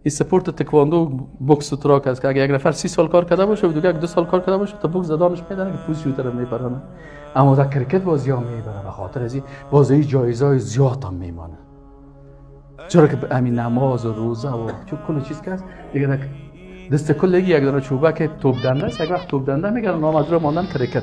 این سپورت تکواندو بوکس و تراک است که اگه یک نفر 30 سال کار کرده باشه و دیگه 2 سال کار کرده باشه تا بوکس زدانش میدن که پوزیشن طرف میپرونه. اما در کرکت بازی ها میبره به خاطر از این بازی جایزه زیاد هم میمانه. چرا که همین نماز و روزه و چون کل چیز که هست دیگه دست کلگی یک دانه چوبک توپ دنده است. یک وقت توپ دنده میگن نام از رو ماندن کرکت.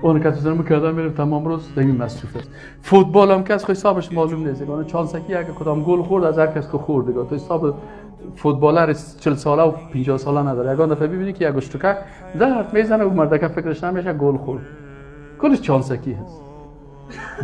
اون که تو میکردم میرم تمام روز در این مصروف است. فوتبال هم که از خود حسابش معلوم نیست. اون چانسکی اگه کدام گل خورد از هر کس که خورد دیگه تو حساب فوتبالر 40 ساله و 50 ساله نداره. یگان دفعه ببینی که یک اشتکک ضرب میزنه و مردک فکرش نمیشه گل خورد. کلش چانسکی هست.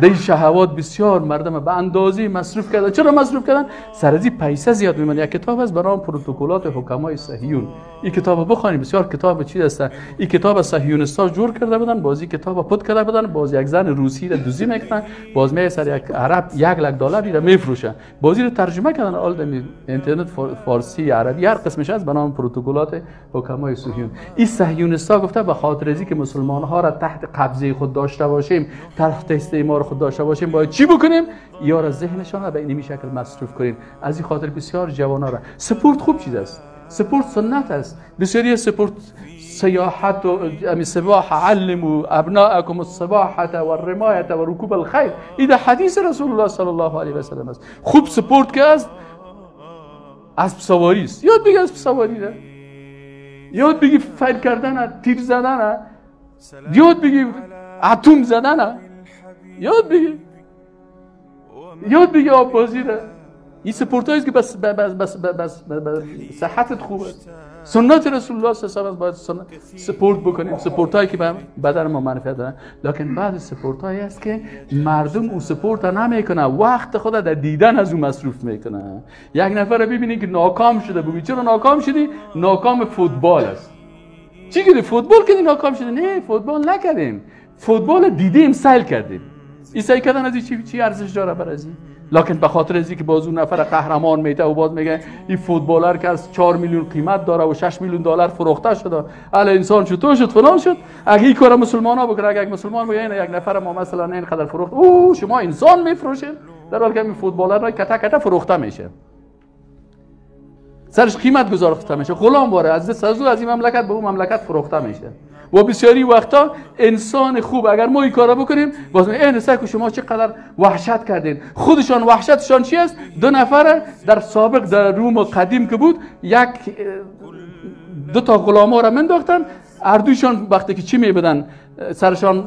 در این شهوات بسیار مردم به اندازه مصرف کردن. چرا مصرف کردن؟ سر از این پیسه زیاد میمونه. یک کتاب است به نام پروتکلات حکمای صهیون. این کتاب بخونید، بسیار کتاب چیز است. این کتاب صهیونیست‌ها جور کرده بودن، بازی کتاب پد کرده بودن، باز یک زن روسی را دوزی میکنن، باز می سر یک عرب $1,00,000 را میفروشن. بازی رو ترجمه کردن آل اینترنت فارسی عربی هر قسمش است به نام پروتکلات حکمای صهیون. این صهیونیست‌ها گفته به خاطر اینکه مسلمان‌ها را تحت قبضه خود داشته باشیم، تحت استعمار خود داشته باشیم، باید چی بکنیم؟ یا را ذهنشان را به این شکل مصرف کنیم. از این خاطر بسیار جوانا را سپورت خوب چیز است. سپورت سنت است. بسیاری سپورت سیاحت و سباحه علموا ابناءکم السباحه والرمایه ورکوب الخیل. این حدیث رسول الله صلی الله علیه و سلم است. خوب سپورت که است اسب سواری است. یاد بگی اسب سواری را، یاد بگی فیل کردن، تیر زدن، یاد بگی اتم زدن، یاد بگی آب بازی را. این سپورت هاییست که بس صحتت خوبه. سنت رسول الله صلی الله علیه و سلم باید سپورت بکنیم. سپورت هایی که به بدن ما منفعت دارن. لکن بعض سپورت هایی است که مردم او سپورت ها نمیکنه، وقت خود در دیدن از او مصروف میکنه. یک نفر ببینی که ناکام شده، بگی چرا ناکام شدی؟ ناکام فوتبال است. چی کردی؟ فوتبال کردی ناکام شدی؟ نه، فوتبال نکردیم، فوتبال دیدیم، سیل کردیم. این سیل کردن از این چی ارزش داره بر از این؟ لکن به خاطر از اینکه باز اون نفر قهرمان میته و باز میگه این فوتبالر که از 4 میلیون قیمت داره و 6 میلیون دلار فروخته شده، اله انسان چطور شد فلان شد. اگه این کار مسلمان ها بکنه، اگه یک مسلمان بگه این یک نفر ما مثلا اینقدر فروخت، او شما انسان میفروشید، در حالی که این فوتبالر را کتا کتا فروخته میشه، سرش قیمت گذاشته میشه، غلام واره از این مملکت به اون مملکت فروخته میشه. و بسیاری وقتا انسان خوب اگر ما این کارا بکنیم باز این که شما چقدر وحشت کردین. خودشان وحشتشان چی است؟ 2 نفر در سابق در روم قدیم که بود، 2 تا غلاما را منداختن، اردوشان وقتی که چی میبدن سرشان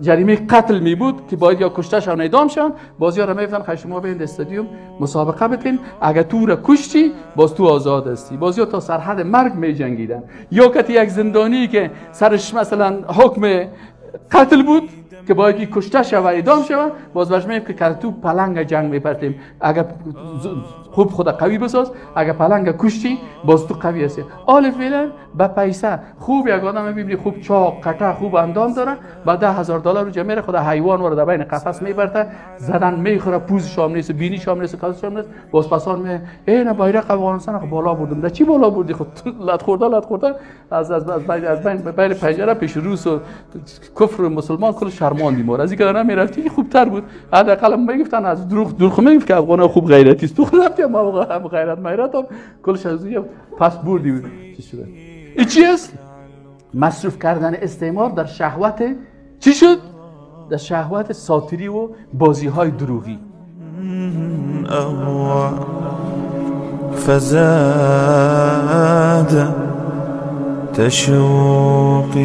جریمه قتل می بود که باید یا کشته شون اعدام شون. بازی‌ها را می‌گفتن خواهی شما برید استادیوم مسابقه بتین، اگر تو را کشتی باز تو آزاد هستی. بازی‌ها تا سرحد مرگ می‌جنگیدن. یا که یک زندانی که سرش مثلا حکم قتل بود که باید کشته شود اعدام شود، باز برش میگه که تو پلنگ جنگ میپرتیم، اگر خوب خود قوی بساز، اگر پلنگ کشتی باز تو قوی هستی. آل فعلا با پیسه خوب یک آدم میبینی خوب چاق قطع خوب اندام داره، با $10,000 رو جمعه خود حیوان رو در بین قفس میبرته، زدن میخوره، پوز شام نیست، بینی شام نیست، کاس شام نیست، باز پسان می اینا بایرق افغانستان بالا بردم. در چی بالا بردی؟ خود لط خورده از بین پنجره پیش روس و کفر مسلمان کل شرماندیم. از اینکه دارم میرفتی خوبتر بود. حداقل میگفتن از دروغ میگفت که افغان خوب غیرتی است. تو خود رفتی ما هم غیرت هم کلش از اون پس بردی. چی شده؟ این چی است؟ مصرف کردن استعمار در شهوت چی شد؟ در شهوت ساتیری و بازی های دروغی. فزاد تشوقی